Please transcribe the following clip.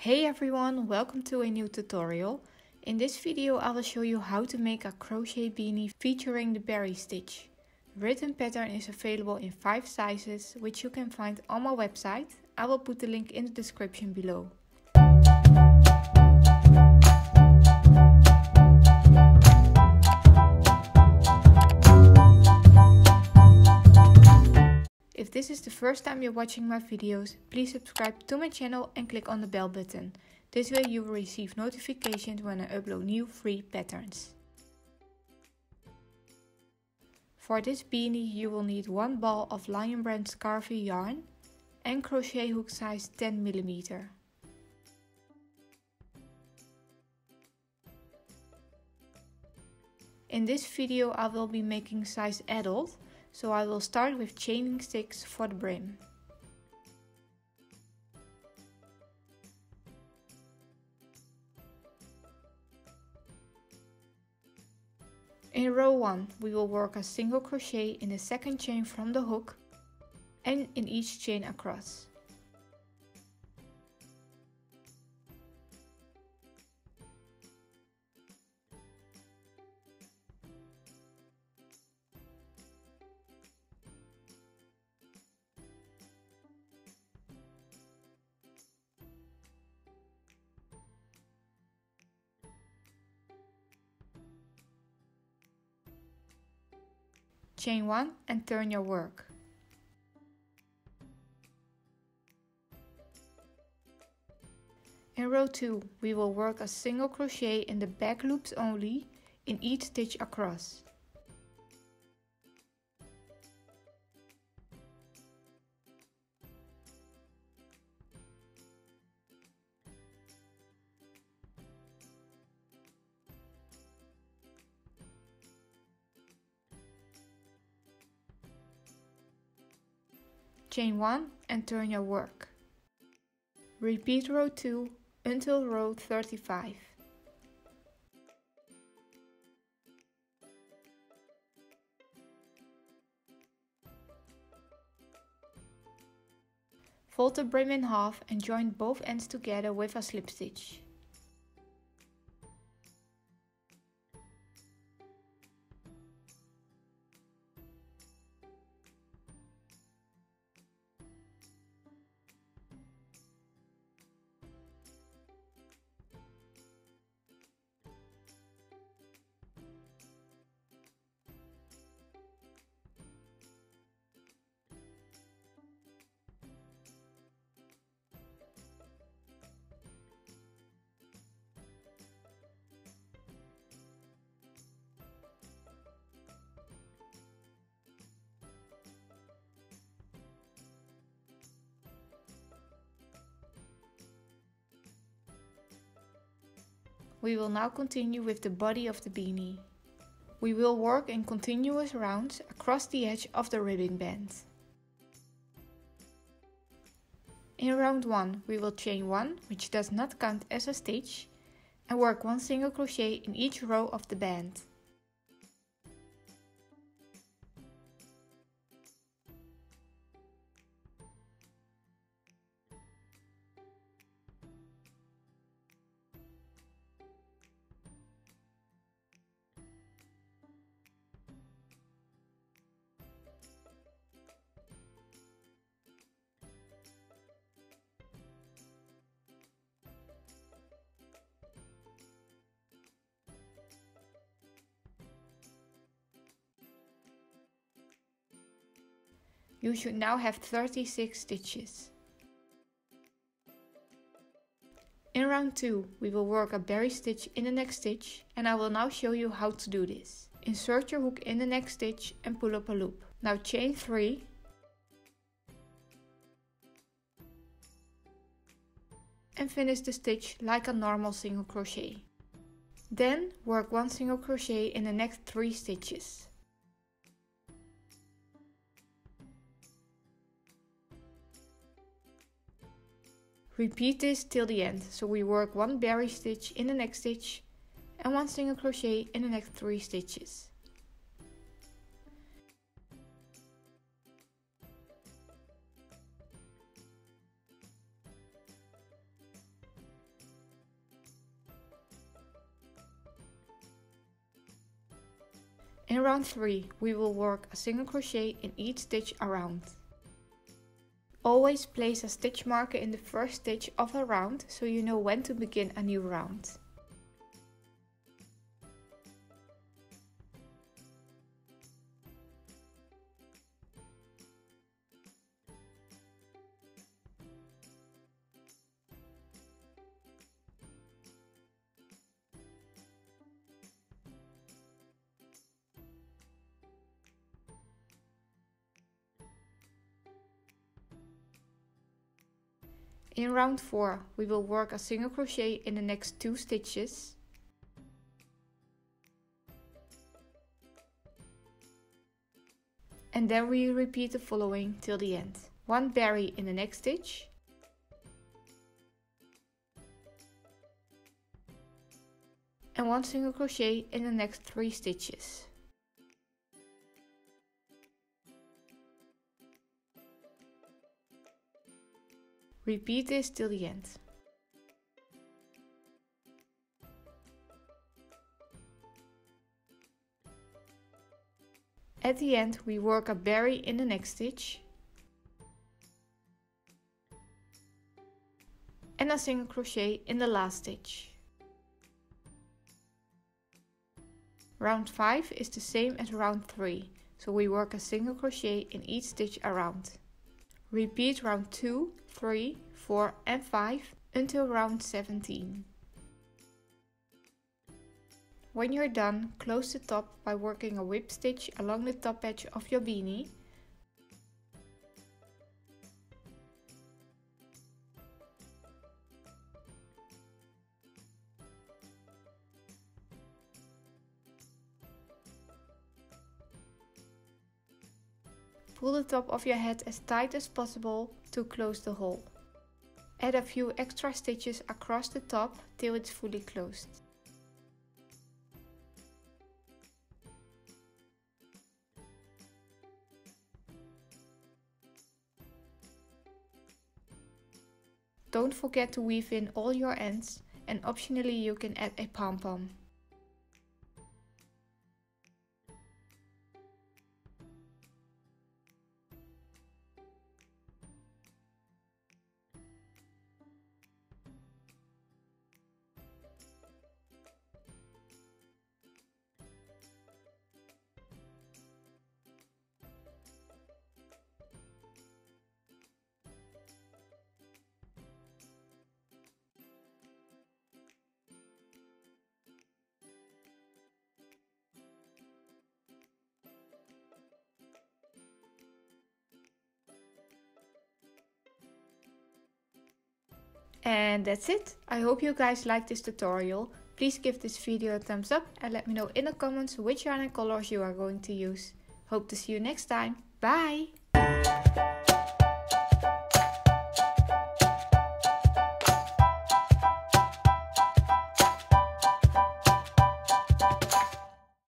Hey everyone, welcome to a new tutorial. In this video I will show you how to make a crochet beanie featuring the berry stitch. Written pattern is available in 5 sizes, which you can find on my website. I will put the link in the description below. If this is the first time you're watching my videos, please subscribe to my channel and click on the bell button. This way you will receive notifications when I upload new free patterns. For this beanie you will need 1 ball of Lion brand Scarfie yarn and crochet hook size 10 mm. In this video I will be making size adult, so I will start with chaining sticks for the brim. In row 1 we will work a single crochet in the second chain from the hook and in each chain across. Chain 1 and turn your work. In row 2 we will work a single crochet in the back loops only in each stitch across. Chain 1 and turn your work. Repeat row 2 until row 35. Fold the brim in half and join both ends together with a slip stitch. We will now continue with the body of the beanie. We will work in continuous rounds across the edge of the ribbing band. In round 1 we will chain 1, which does not count as a stitch, and work 1 single crochet in each row of the band. You should now have 36 stitches. In round 2 we will work a berry stitch in the next stitch, and I will now show you how to do this. Insert your hook in the next stitch and pull up a loop. Now chain 3 and finish the stitch like a normal single crochet. Then work 1 single crochet in the next 3 stitches. Repeat this till the end, so we work 1 berry stitch in the next stitch and 1 single crochet in the next 3 stitches. In round 3, we will work a single crochet in each stitch around. Always place a stitch marker in the first stitch of a round so you know when to begin a new round. In round 4, we will work a single crochet in the next 2 stitches. And then we repeat the following till the end. 1 berry in the next stitch. And 1 single crochet in the next 3 stitches. Repeat this till the end. At the end we work a berry in the next stitch and a single crochet in the last stitch. Round 5 is the same as round 3, so we work a single crochet in each stitch around. Repeat round 2, 3, 4 and 5 until round 17. When you're done, close the top by working a whip stitch along the top edge of your beanie. Pull the top of your head as tight as possible to close the hole. Add a few extra stitches across the top till it's fully closed. Don't forget to weave in all your ends, and optionally you can add a pom-pom. And that's it. I hope you guys liked this tutorial. Please give this video a thumbs up and let me know in the comments which yarn and colors you are going to use. Hope to see you next time. Bye!